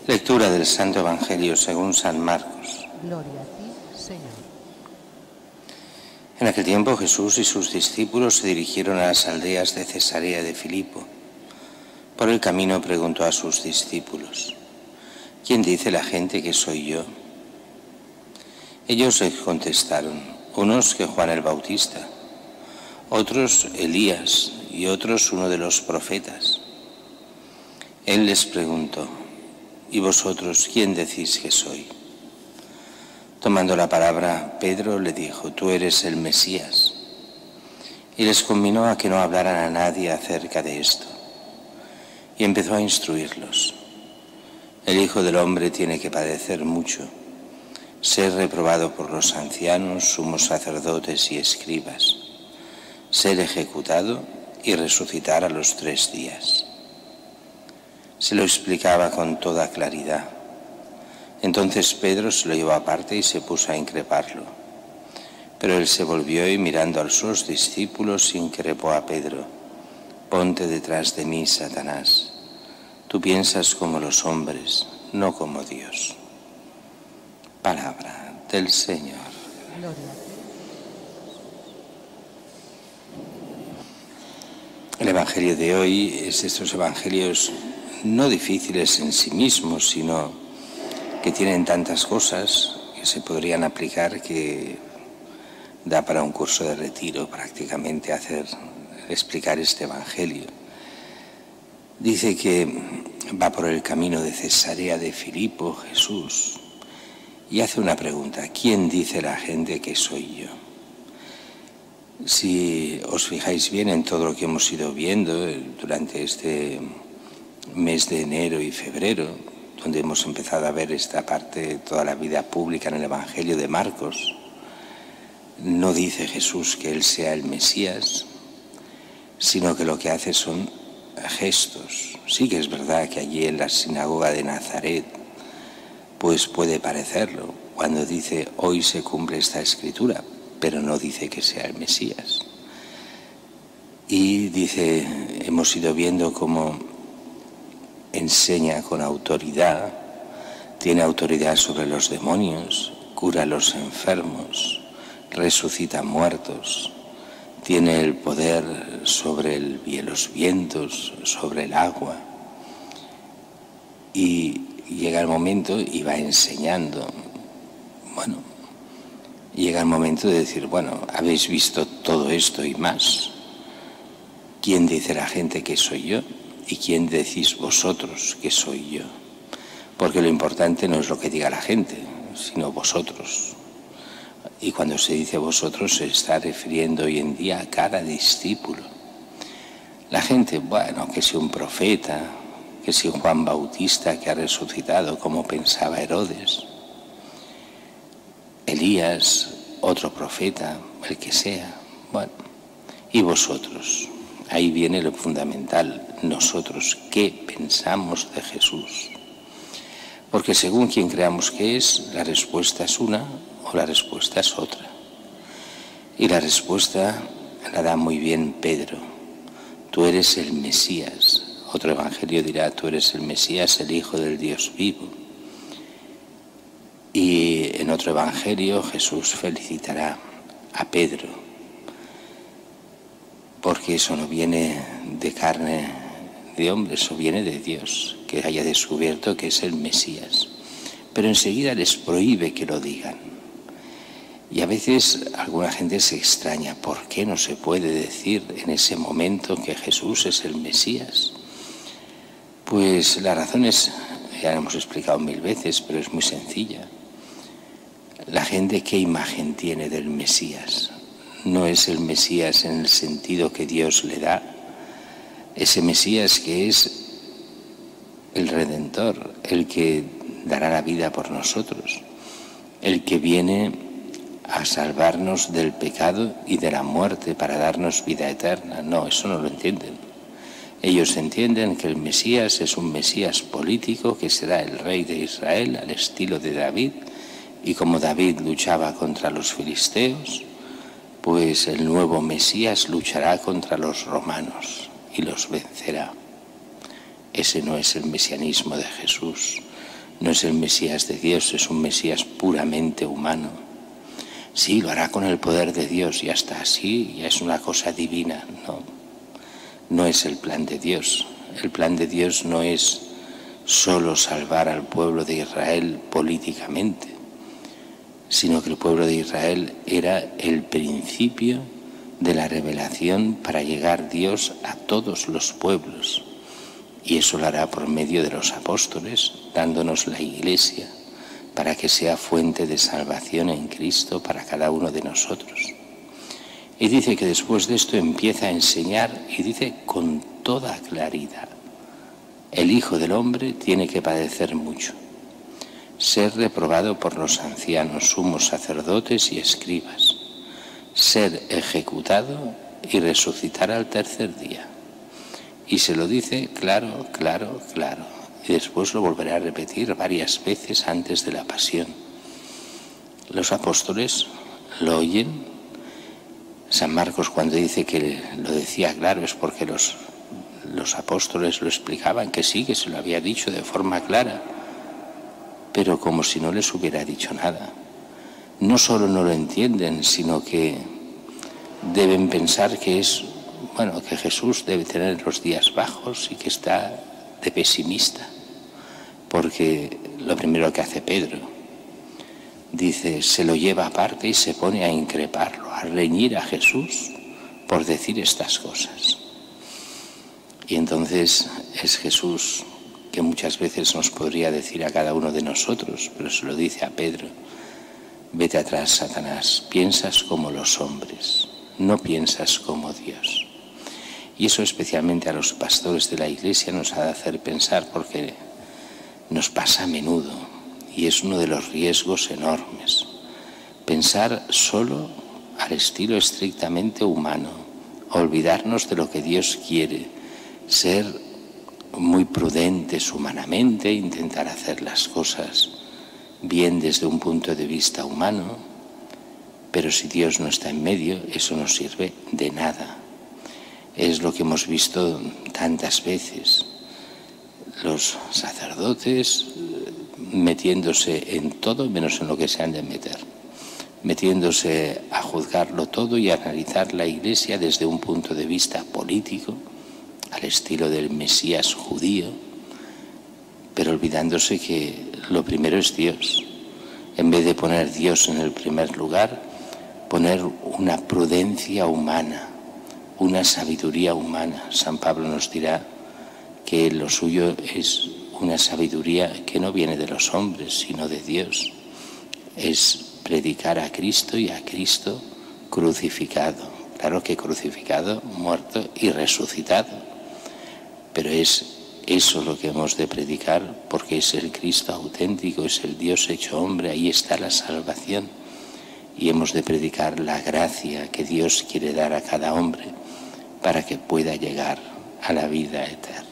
Lectura del Santo Evangelio según San Marcos. Gloria a ti, Señor. En aquel tiempo Jesús y sus discípulos se dirigieron a las aldeas de Cesarea de Filipo. Por el camino preguntó a sus discípulos: ¿quién dice la gente que soy yo? Ellos le contestaron: unos que Juan el Bautista, otros Elías y otros uno de los profetas. Él les preguntó: ¿y vosotros quién decís que soy? Tomando la palabra, Pedro le dijo: tú eres el Mesías. Y les conminó a que no hablaran a nadie acerca de esto. Y empezó a instruirlos: el Hijo del Hombre tiene que padecer mucho, ser reprobado por los ancianos, sumos sacerdotes y escribas, ser ejecutado y resucitar a los 3 días. Se lo explicaba con toda claridad. Entonces Pedro se lo llevó aparte y se puso a increparlo. Pero él se volvió y mirando a sus discípulos increpó a Pedro: ponte detrás de mí, Satanás. Tú piensas como los hombres, no como Dios. Palabra del Señor. Gloria a ti. El Evangelio de hoy es de estos evangelios no difíciles en sí mismos, sino que tienen tantas cosas que se podrían aplicar que da para un curso de retiro prácticamente explicar este Evangelio. Dice que va por el camino de Cesarea de Filipo Jesús y hace una pregunta: ¿quién dice la gente que soy yo? Si os fijáis bien en todo lo que hemos ido viendo durante este mes de enero y febrero, donde hemos empezado a ver esta parte de toda la vida pública en el Evangelio de Marcos, no dice Jesús que Él sea el Mesías, sino que lo que hace son gestos. Sí que es verdad que allí en la sinagoga de Nazaret, pues puede parecerlo, cuando dice hoy se cumple esta escritura, pero no dice que sea el Mesías. Y dice, hemos ido viendo cómo enseña con autoridad, tiene autoridad sobre los demonios, cura a los enfermos, resucita muertos, tiene el poder sobre los vientos, sobre el agua. Y llega el momento y va enseñando. Bueno, llega el momento de decir, bueno, habéis visto todo esto y más. ¿Quién dice la gente que soy yo? ¿Y quién decís vosotros que soy yo? Porque lo importante no es lo que diga la gente, sino vosotros. Y cuando se dice vosotros se está refiriendo hoy en día a cada discípulo. La gente, bueno, que si un profeta, que si Juan Bautista que ha resucitado como pensaba Herodes, Elías, otro profeta, el que sea, bueno, y vosotros. Ahí viene lo fundamental, nosotros, ¿qué pensamos de Jesús? Porque según quien creamos que es, la respuesta es una o la respuesta es otra. Y la respuesta la da muy bien Pedro: tú eres el Mesías. Otro evangelio dirá: tú eres el Mesías, el Hijo del Dios vivo. Y en otro evangelio Jesús felicitará a Pedro, porque eso no viene de carne de hombre, eso viene de Dios, que haya descubierto que es el Mesías. Pero enseguida les prohíbe que lo digan. Y a veces alguna gente se extraña: ¿por qué no se puede decir en ese momento que Jesús es el Mesías? Pues la razón es, ya la hemos explicado 1000 veces, pero es muy sencilla. La gente, ¿qué imagen tiene del Mesías? No es el Mesías en el sentido que Dios le da, ese Mesías que es el Redentor, el que dará la vida por nosotros, el que viene a salvarnos del pecado y de la muerte para darnos vida eterna. No, eso no lo entienden. Ellos entienden que el Mesías es un Mesías político que será el rey de Israel al estilo de David, y como David luchaba contra los filisteos, pues el nuevo Mesías luchará contra los romanos y los vencerá. Ese no es el mesianismo de Jesús. No es el Mesías de Dios, es un Mesías puramente humano. Sí, lo hará con el poder de Dios y hasta así ya es una cosa divina. No, no es el plan de Dios. El plan de Dios no es solo salvar al pueblo de Israel políticamente, sino que el pueblo de Israel era el principio de la revelación para llegar Dios a todos los pueblos. Y eso lo hará por medio de los apóstoles, dándonos la Iglesia para que sea fuente de salvación en Cristo para cada uno de nosotros. Y dice que después de esto empieza a enseñar y dice con toda claridad: el Hijo del Hombre tiene que padecer mucho, ser reprobado por los ancianos, sumos sacerdotes y escribas, ser ejecutado y resucitar al tercer día. Y se lo dice claro, claro, claro. Y después lo volverá a repetir varias veces antes de la pasión. Los apóstoles lo oyen. San Marcos, cuando dice que lo decía claro, es porque los apóstoles lo explicaban, que sí, que se lo había dicho de forma clara, pero como si no les hubiera dicho nada. No solo no lo entienden, sino que deben pensar que que Jesús debe tener los días bajos y que está de pesimista, porque lo primero que hace Pedro, dice, se lo lleva aparte y se pone a increparlo, a reñir a Jesús por decir estas cosas. Y entonces es Jesús que muchas veces nos podría decir a cada uno de nosotros, pero se lo dice a Pedro: vete atrás, Satanás, piensas como los hombres, no piensas como Dios. Y eso especialmente a los pastores de la Iglesia nos ha de hacer pensar, porque nos pasa a menudo y es uno de los riesgos enormes. Pensar solo al estilo estrictamente humano, olvidarnos de lo que Dios quiere, ser muy prudentes humanamente, intentar hacer las cosas bien desde un punto de vista humano, pero si Dios no está en medio, eso no sirve de nada. Es lo que hemos visto tantas veces. Los sacerdotes metiéndose en todo menos en lo que se han de meter, metiéndose a juzgarlo todo y a analizar la Iglesia desde un punto de vista político, al estilo del Mesías judío, pero olvidándose que lo primero es Dios. En vez de poner Dios en el primer lugar, poner una prudencia humana, una sabiduría humana. San Pablo nos dirá que lo suyo es una sabiduría que no viene de los hombres, sino de Dios. Es predicar a Cristo y a Cristo crucificado. Claro que crucificado, muerto y resucitado. Pero es eso lo que hemos de predicar, porque es el Cristo auténtico, es el Dios hecho hombre, ahí está la salvación. Y hemos de predicar la gracia que Dios quiere dar a cada hombre para que pueda llegar a la vida eterna.